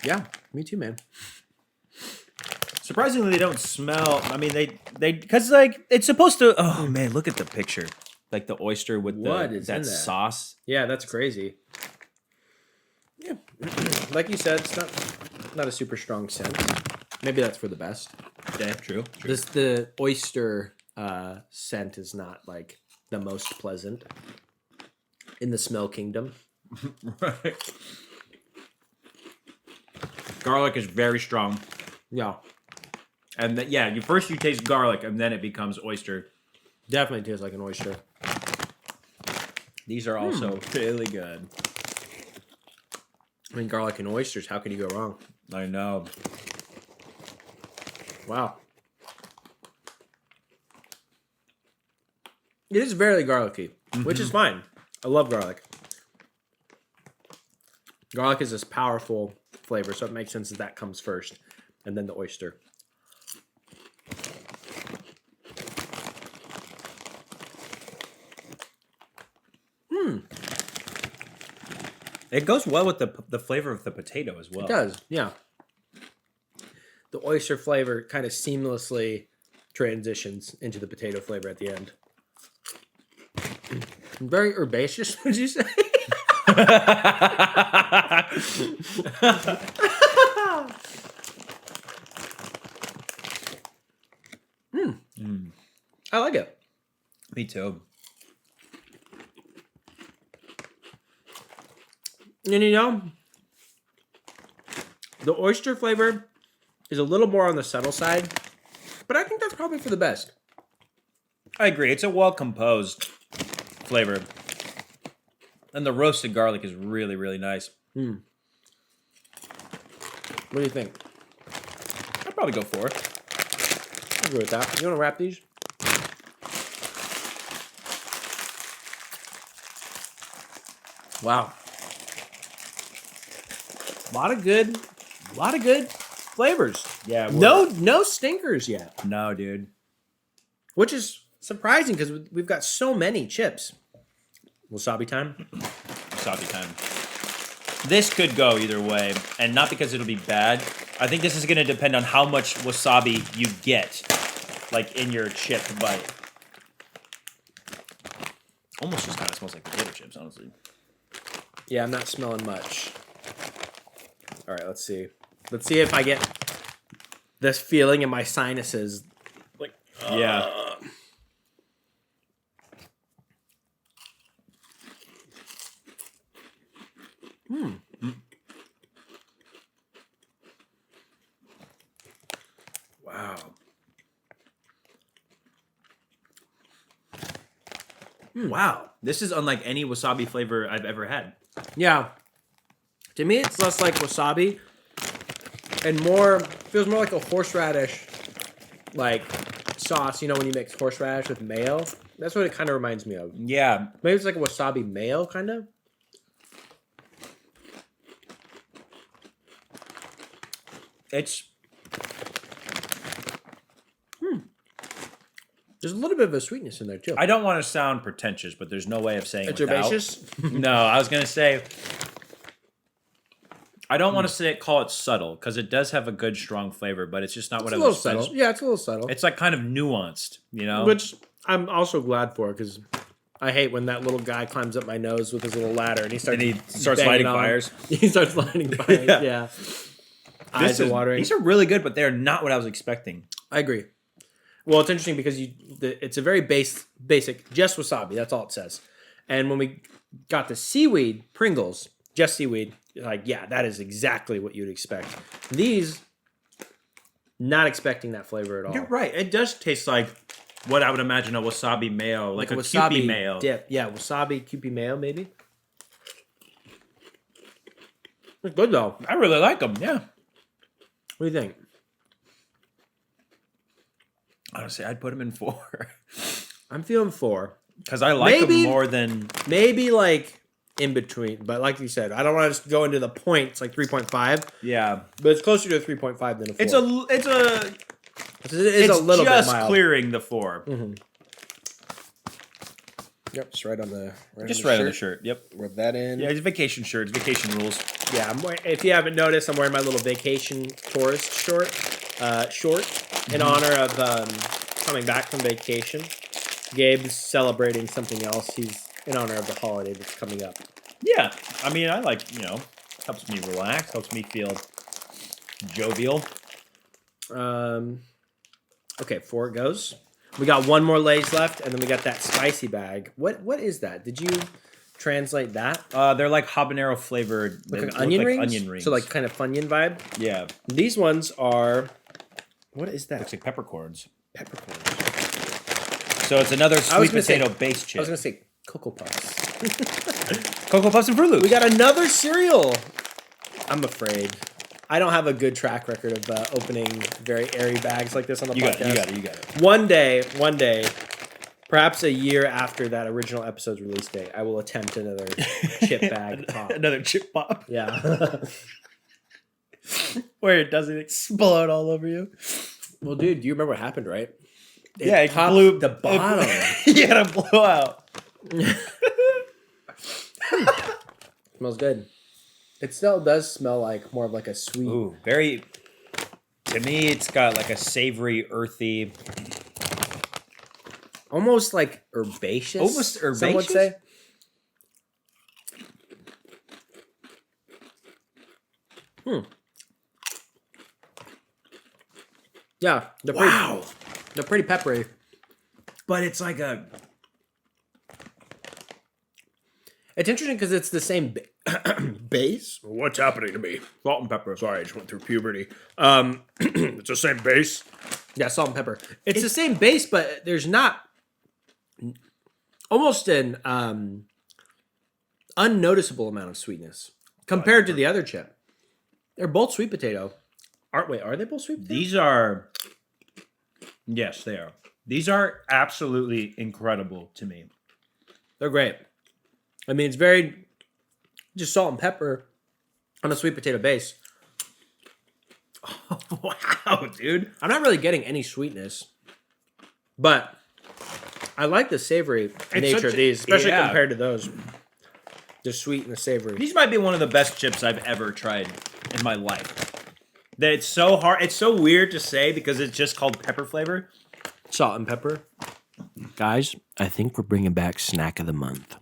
Yeah, me too, man. Surprisingly, they don't smell. I mean, they because like it's supposed to. Oh man, look at the picture. Like the oyster with that sauce. Yeah, that's crazy. Yeah, like you said, it's not a super strong scent. Maybe that's for the best. Yeah, true. The oyster scent is not like the most pleasant in the smell kingdom. Right. Garlic is very strong. Yeah. And you taste garlic and then it becomes oyster. Definitely tastes like an oyster. These are also really good. I mean, garlic and oysters, how can you go wrong? I know. Wow. It is very garlicky, which is fine. I love garlic. Garlic is this powerful flavor, so it makes sense that comes first, and then the oyster. It goes well with the flavor of the potato as well. It does, yeah. The oyster flavor kind of seamlessly transitions into the potato flavor at the end. Very herbaceous, would you say? I like it. Me too. And you know, the oyster flavor is a little more on the subtle side, but I think that's probably for the best. I agree. It's a well-composed flavor. And the roasted garlic is really, really nice. What do you think? I'd probably go for it. I agree with that. You want to wrap these? Wow. A lot of good flavors. Yeah. No stinkers yet, No, dude. which is surprising because we've got so many chips. Wasabi time. Wasabi time. This could go either way, and not because it'll be bad. I think this is going to depend on how much wasabi you get, like in your chip bite. Almost just kind of smells like potato chips, honestly. Yeah, I'm not smelling much. All right, let's see. Let's see if I get this feeling in my sinuses. Like, Yeah. Wow. Wow. This is unlike any wasabi flavor I've ever had. Yeah. To me, it's less like wasabi and feels more like a horseradish, like sauce. You know, when you mix horseradish with mayo, that's what it kind of reminds me of. Yeah. Maybe it's like a wasabi mayo, kind of. It's There's a little bit of a sweetness in there too. I don't want to sound pretentious, but there's no way of saying It's without. herbaceous. No, I was gonna say I don't want to call it subtle because it does have a good strong flavor, but it's just not what I It's a little was. subtle. Yeah, it's a little subtle. It's like kind of nuanced, you know. Which I'm also glad for because I hate when that little guy climbs up my nose with his little ladder and he starts banging lighting on. fires. He starts lighting fires. Yeah. Eyes are watering. These are really good, but they're not what I was expecting. I agree. Well, it's interesting because it's a very basic, just wasabi. That's all it says. And when we got the seaweed Pringles, just seaweed, like, yeah, that is exactly what you'd expect. These, not expecting that flavor at all. You're right. It does taste like what I would imagine a wasabi mayo, like a wasabi Kewpie mayo. dip. Yeah, wasabi Kewpie mayo, maybe. It's good though. I really like them. Yeah. What do you think? Honestly, I'd put them in 4 I'm feeling 4. because I like them more than maybe like in between. But like you said, I don't want to just go into the points like 3.5. yeah. But it's closer to a 3.5 than a 4. It's a a little just bit mild. clearing the 4. Mm-hmm. Yep, just right on the On the shirt. Yep. Rub that in. Yeah, it's vacation shirts, vacation rules. Yeah, if you haven't noticed, I'm wearing my little vacation tourist short in honor of coming back from vacation. Gabe's celebrating something else. He's in honor of the holiday that's coming up. Yeah, I mean, I like, helps me relax, helps me feel jovial. Okay, 4 goes. We got one more Lay's left, and then we got that spicy bag. What is that? Did you translate that? They're like habanero flavored. Like onion rings? So like kind of Funyun vibe? Yeah. These ones are... What is that? Looks like peppercorns. Peppercorns. So it's another sweet potato base chip. I was going to say Cocoa Puffs. Cocoa Puffs and Fruit Loops. We got another cereal. I'm afraid. I don't have a good track record of opening very airy bags like this on the podcast. You got it. One day, perhaps a year after that original episode's release date, I will attempt another chip bag pop. Another chip pop. Yeah. Where it doesn't explode all over you. Well, dude, do you remember what happened, right? It popped blew the bottom. Yeah, it blew out. Smells good. It still does smell like more of like a sweet. Ooh, very. To me, it's got like a savory, earthy. Almost like herbaceous. Almost herbaceous? Some would say. Yeah. They're pretty peppery. But it's like a. It's interesting because it's the same base. What's happening to me? Salt and pepper. Sorry, I just went through puberty. It's the same base. Yeah, salt and pepper. It's the same base, but there's not almost an unnoticeable amount of sweetness compared to the other chip. They're both sweet potato. Are they both sweet potato? These are. Yes, they are. These are absolutely incredible to me. They're great. I mean, it's very just salt and pepper on a sweet potato base. Oh, wow, dude. I'm not really getting any sweetness, but I like the savory nature of these, especially compared to those. The sweet and the savory. These might be one of the best chips I've ever tried in my life. That it's so hard. It's so weird to say because it's just called pepper flavor. Salt and pepper. Guys, I think we're bringing back Snack of the Month.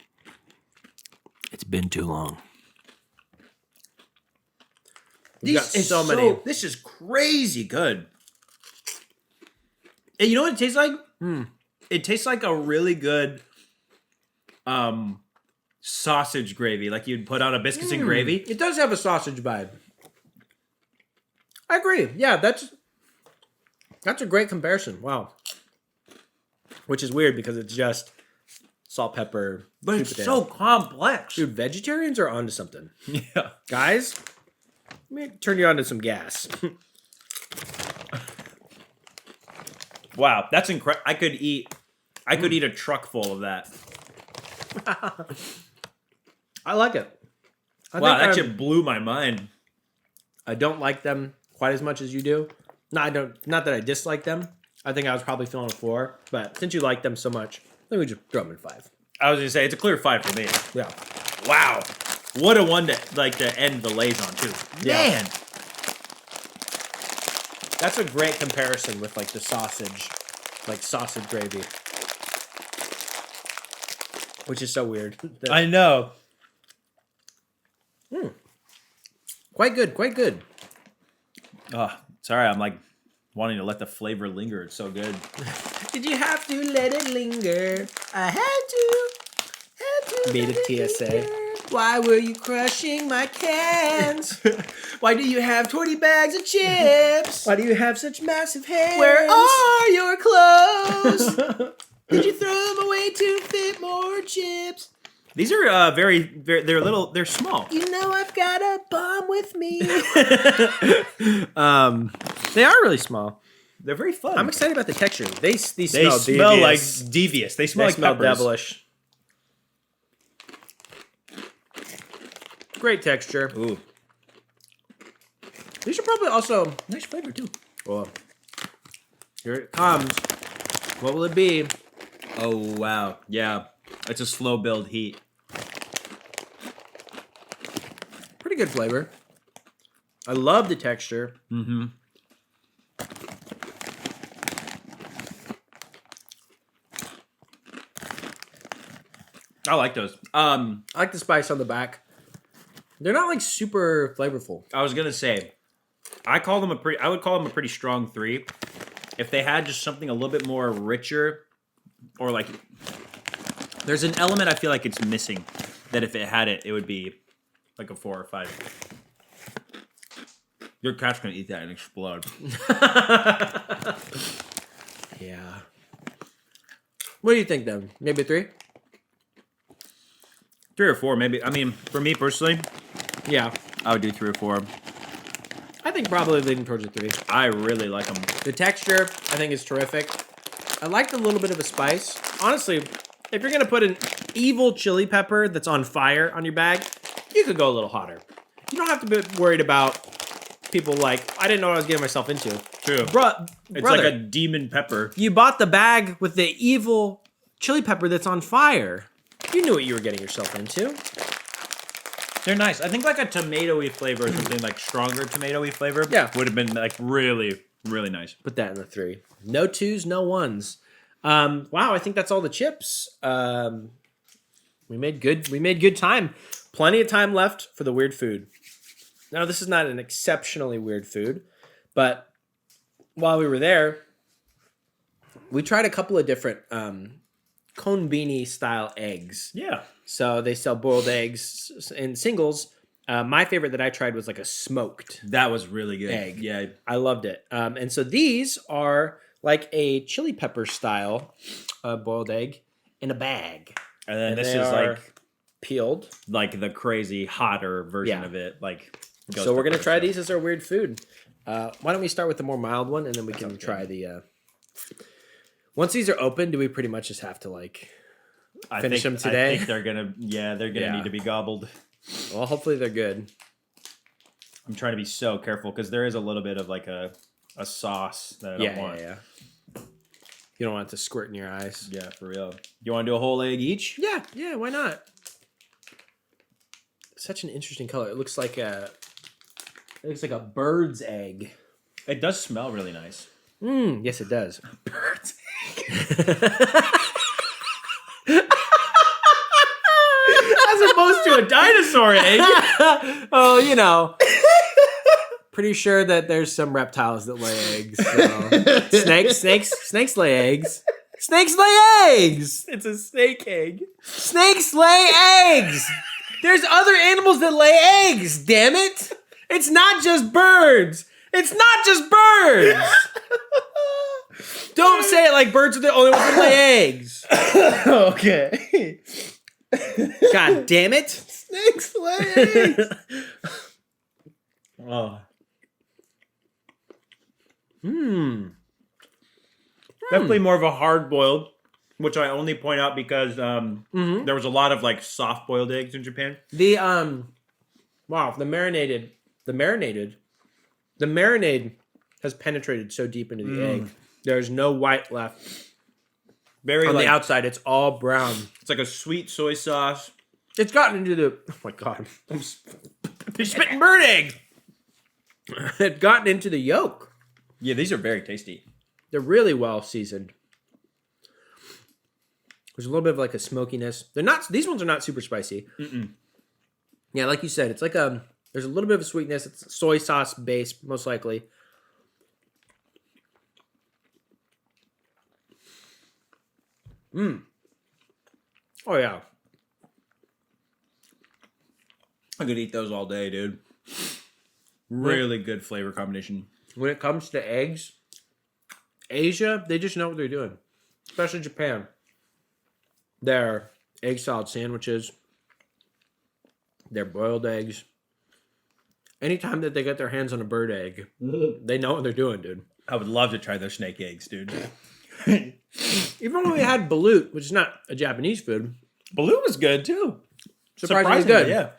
It's been too long. This is crazy good. And you know what it tastes like? It tastes like a really good sausage gravy, like you'd put on a biscuits and gravy. It does have a sausage vibe. I agree. Yeah, that's a great comparison. Wow. Which is weird because it's just salt, pepper, But sweet it's potato. so complex. Dude, vegetarians are onto something. Yeah. Guys, let me turn you on to some gas. Wow, that's incredible. I could eat a truck full of that. I like it. Wow, that shit blew my mind. I don't like them quite as much as you do. No, I don't. Not that I dislike them. I think I was probably feeling a 4, but since you like them so much, let me just throw them in 5. I was gonna say it's a clear 5 for me. Yeah. Wow, what a one to end the Lay's on too. Yeah. Man, That's a great comparison with like the sausage, like sausage gravy, which is so weird. I know. Quite good, quite good. Oh, sorry, I'm like wanting to let the flavor linger. It's so good. Did you have to let it linger? I had to. Made a TSA. Why were you crushing my cans? Why do you have 20 bags of chips? Why do you have such massive hands? Where are your clothes? Did you throw them away to fit more chips? These are they're small. You know I've got a bomb with me. They are really small. They're very fun. I'm excited about the texture. They They smell smell like devious. devious. They smell They like smell peppers. devilish. Great texture. Ooh, These are probably also. nice flavor too. Well, here it comes. What will it be? Oh wow, yeah, it's a slow build heat. Pretty good flavor. I love the texture. Mm-hmm. I like those. I like the spice on the back. They're not like super flavorful. I was gonna say, I would call them a pretty strong 3. If they had just something a little bit more richer, or like, there's an element I feel like it's missing. That if it had it, it would be like a 4 or 5. Your cat's gonna eat that and explode. Yeah. What do you think then? Maybe 3? 3 or 4, maybe. I mean, for me personally, Yeah. I would do 3 or 4. I think probably leaning towards a 3. I really like them. The texture, I think, is terrific. I like the little bit of a spice. Honestly, if you're gonna put an evil chili pepper that's on fire on your bag, you could go a little hotter. You don't have to be worried about people like, I didn't know what I was getting myself into. True. Brother, It's like a demon pepper. you bought the bag with the evil chili pepper that's on fire. You knew what you were getting yourself into. They're nice. I think like a tomatoey flavor or something like stronger tomatoey flavor. Yeah. Would have been like really, really nice. Put that in the 3. No 2s, no 1s. Wow, I think that's all the chips. We made good time. Plenty of time left for the weird food. Now, this is not an exceptionally weird food, but while we were there, we tried a couple of different cone beanie style eggs. Yeah. So they sell boiled eggs in singles. My favorite that I tried was like a smoked That was really good. egg. Yeah. I loved it. And so these are like a chili pepper style boiled egg in a bag. And then And this they is are peeled. like the crazy hotter version Yeah. of it. Like So we're gonna try these. these as our weird food. Why don't we start with the more mild one, and then we can try the. Once these are open, do we pretty much just have to like finish them today? I think they're gonna Yeah. need to be gobbled. Well, hopefully they're good. I'm trying to be so careful because there is a little bit of like a sauce that I don't want. Yeah. You don't want it to squirt in your eyes. Yeah, for real. You want to do a whole egg each? Yeah, why not? Such an interesting color. It looks like a bird's egg. It does smell really nice. Yes, it does. Bird's as opposed to a dinosaur egg. Oh, you know. Pretty sure that there's some reptiles that lay eggs. So. Snakes lay eggs. Snakes lay eggs. It's a snake egg. Snakes lay eggs. There's other animals that lay eggs. Damn it! It's not just birds. It's not just birds. Don't say it like birds are the only ones that lay eggs. Okay. God damn it! Snakes lay eggs. Oh. Definitely more of a hard boiled, which I only point out because there was a lot of like soft boiled eggs in Japan. The wow, the marinade has penetrated so deep into the egg. There's no white left. Very On like the outside, it's all brown. it's like a sweet soy sauce. It's gotten into the oh my god, You're spitting bird egg. it's gotten into the yolk. Yeah, these are very tasty. They're really well seasoned. There's a little bit of like a smokiness. They're not; these ones are not super spicy. Yeah, like you said, it's like there's a little bit of a sweetness. It's soy sauce based, most likely. Oh yeah. I could eat those all day, dude. Really good flavor combination. When it comes to eggs, Asia, they just know what they're doing. Especially Japan. Their egg salad sandwiches, their boiled eggs. Anytime that they get their hands on a bird egg, they know what they're doing, dude. I would love to try those snake eggs, dude. Even when we had balut, which is not a Japanese food, Balut was good too. surprisingly good. Yeah.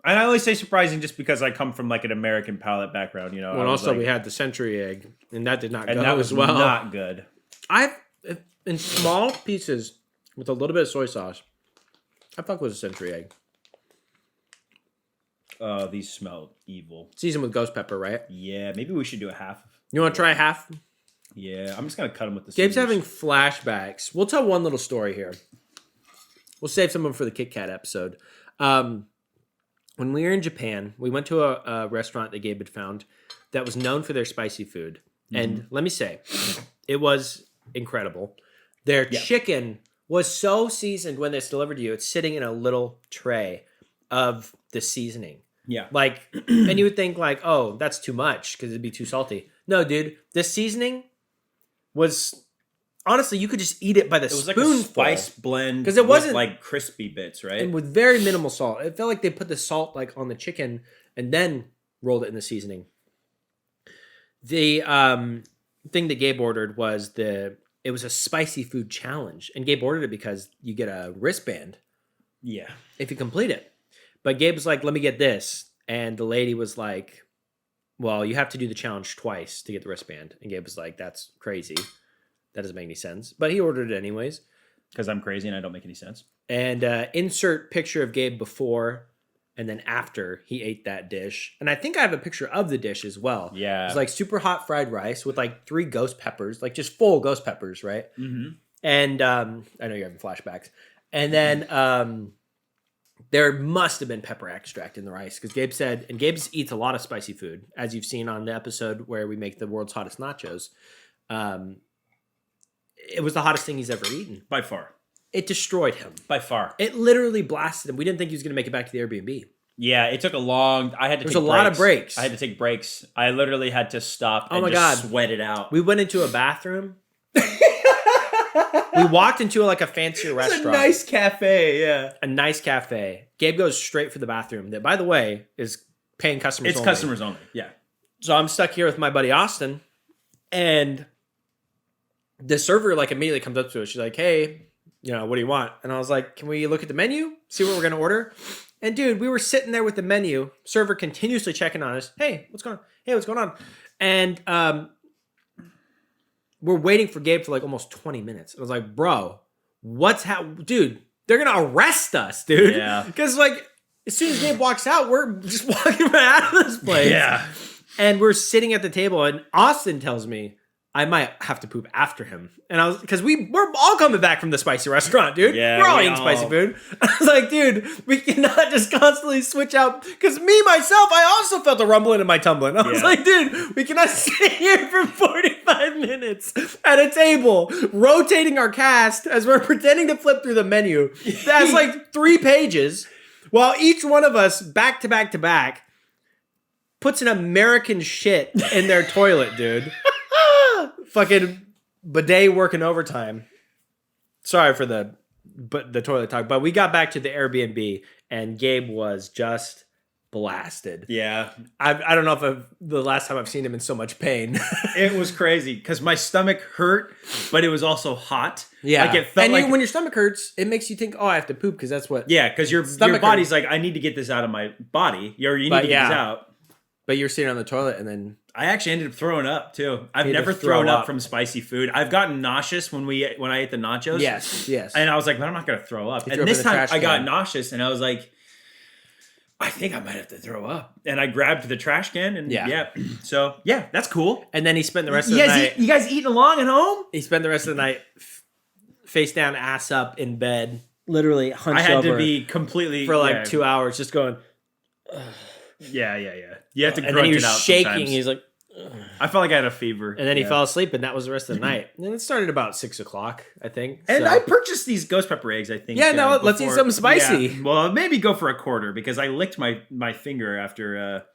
And I only say surprising just because I come from like an American palate background, you know. Well, I was also like- we had the century egg, and that did not and go that was as well. not good. I've in small pieces with a little bit of soy sauce. I fuck with a century egg. These smell evil. Seasoned with ghost pepper, right? Yeah, maybe we should do a half. You want to try half? Yeah, I'm just gonna cut them with the. Gabe's scissors. having flashbacks. We'll tell one little story here. We'll save some of them for the Kit Kat episode. When we were in Japan, we went to a restaurant that Gabe had found that was known for their spicy food. And let me say, it was incredible. Their chicken was so seasoned when it's delivered to you. It's sitting in a little tray of the seasoning. Yeah. Like, and you would think like, oh, that's too much because it'd be too salty. No, dude, the seasoning was honestly, you could just eat it by the It was like spoonful. a spice blend 'Cause it wasn't- with, like crispy bits, right? And with very minimal salt. It felt like they put the salt like on the chicken and then rolled it in the seasoning. The thing that Gabe ordered was it was a spicy food challenge, and Gabe ordered it because you get a wristband Yeah. if you complete it. But Gabe was like, "Let me get this," and the lady was like, "Well, you have to do the challenge twice to get the wristband." And Gabe was like, "That's crazy. That doesn't make any sense." But he ordered it anyways. Because I'm crazy and I don't make any sense. And insert picture of Gabe before and then after he ate that dish. And I think I have a picture of the dish as well. Yeah. It's like super hot fried rice with like 3 ghost peppers, like just full ghost peppers, right? Mm-hmm. And I know you're having flashbacks. And then there must have been pepper extract in the rice because Gabe said, and Gabe eats a lot of spicy food, as you've seen on the episode where we make the world's hottest nachos. It was the hottest thing he's ever eaten. By far. It destroyed him. By far. It literally blasted him. We didn't think he was going to make it back to the Airbnb. Yeah, it took a long... I had to There's take a lot of breaks. I had to take breaks. I literally had to stop Oh and my just God. sweat it out. We went into a bathroom. We walked into like a fancier It's restaurant. a nice cafe, yeah. A nice cafe. Gabe goes straight for the bathroom. That, by the way, is paying customers It's only. customers only, yeah. So I'm stuck here with my buddy Austin, and the server like immediately comes up to us. She's like, "Hey, what do you want?" And I was like, "Can we look at the menu, see what we're gonna order?" And dude, we were sitting there with the menu. Server continuously checking on us. Hey, what's going on? Hey, what's going on? And we're waiting for Gabe for like almost 20 minutes. I was like, "Bro, dude? They're gonna arrest us, dude." Yeah. Because like as soon as Gabe walks out, we're just walking right out of this place. Yeah. And we're sitting at the table, and Austin tells me I might have to poop after him. And I was, because we're all coming back from the spicy restaurant, dude. Yeah, we're all we eating all- spicy food. I was like, dude, we cannot just constantly switch out. Because myself, I also felt a rumbling in my tumbling. I was Yeah. like, dude, we cannot sit here for 45 minutes at a table, rotating our cast as we're pretending to flip through the menu. That's like 3 pages, while each one of us, back to back to back, puts an American shit in their toilet, dude. Fucking bidet working overtime. Sorry for the toilet talk, but we got back to the Airbnb and Gabe was just blasted. Yeah. I don't know if the last time I've seen him in so much pain. It was crazy because my stomach hurt, but it was also hot. Yeah, Like it felt and like... when your stomach hurts, it makes you think, "Oh, I have to poop," because that's what. Yeah, because your Stomach body's like, I need to get this out of my body. You need to get this out. But you're sitting on the toilet and then I actually ended up throwing up too. I've You had to never throw thrown up up. from spicy food. I've gotten nauseous when I ate the nachos. yes, And I was like, man, I'm not gonna throw up. You threw And up this in the time trash I got can. nauseous and I was like, I think I might have to throw up. And I grabbed the trash can and Yeah. So yeah, that's cool. and then he spent the rest of the night. You guys eating along at home? He spent the rest of the night face down, ass up in bed, literally hunched I had over to be completely for like 2 hours, just going. Yeah. You have to And grunt then he it was out shaking. sometimes. He's like, I felt like I had a fever. and then he fell asleep, and that was the rest of the night. And it started about 6 o'clock, I think. And So- I purchased these ghost pepper eggs, I think. Yeah, no, let's eat before- something spicy. Yeah. Well, maybe go for a quarter because I licked my finger after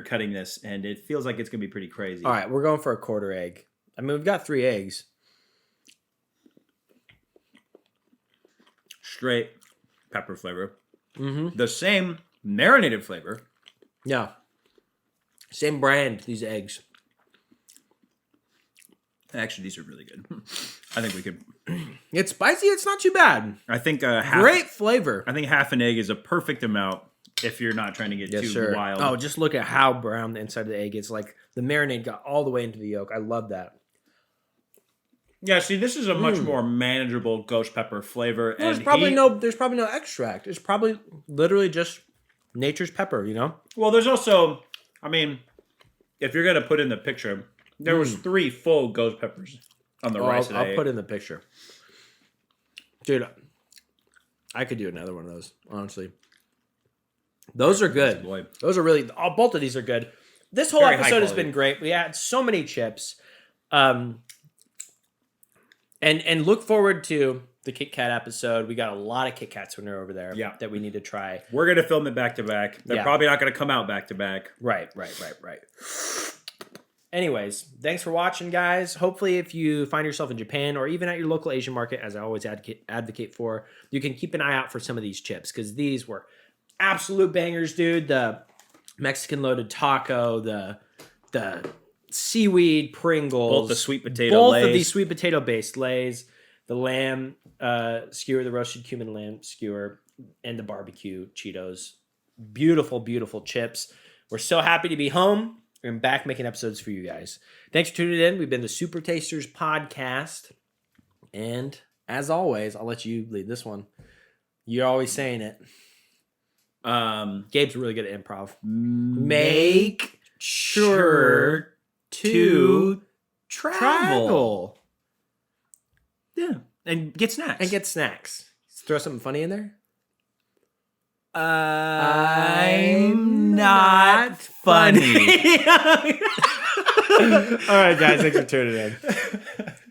cutting this, and it feels like it's gonna be pretty crazy. all right, we're going for a quarter egg. I mean, we've got 3 eggs. Straight pepper flavor. The same marinated flavor. Yeah. Same brand, these eggs. Actually, these are really good. I think we could. It's spicy. It's not too bad. I think Great flavor. I think half an egg is a perfect amount if you're not trying to get too wild. Oh, just look at how brown the inside of the egg is. Like the marinade got all the way into the yolk. I love that. Yeah, see, this is a much more manageable ghost pepper flavor. There's and probably no extract. It's probably literally just nature's pepper, you know? Well, there's also, I mean, if you're gonna put in the picture, there was 3 full ghost peppers on the rice. I'll put in the picture. Dude, I could do another one of those, honestly. Those are good. Boy. Those are really, both of these are good. This whole Very high episode has quality. been great. We had so many chips. And look forward to the Kit Kat episode. We got a lot of Kit Kats when they're over there that we need to try. We're gonna film it back to back. They're probably not gonna come out back to back. Right. Anyways, thanks for watching, guys. Hopefully, if you find yourself in Japan or even at your local Asian market, as I always advocate for, you can keep an eye out for some of these chips because these were absolute bangers, dude. The Mexican loaded taco, the seaweed Pringles, Both the sweet potato Lays. Both of these sweet potato based Lays, the lamb skewer, the roasted cumin lamb skewer, and the barbecue Cheetos. Beautiful, beautiful chips. We're so happy to be home and back making episodes for you guys. Thanks for tuning in. We've been the Super Tasters Podcast. And as always, I'll let you lead this one. You're always saying it. Gabe's really good at improv. Make sure to travel. Yeah, and get snacks. Throw something funny in there. I'm not funny. All right, guys. Thanks for tuning in.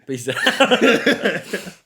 Peace out.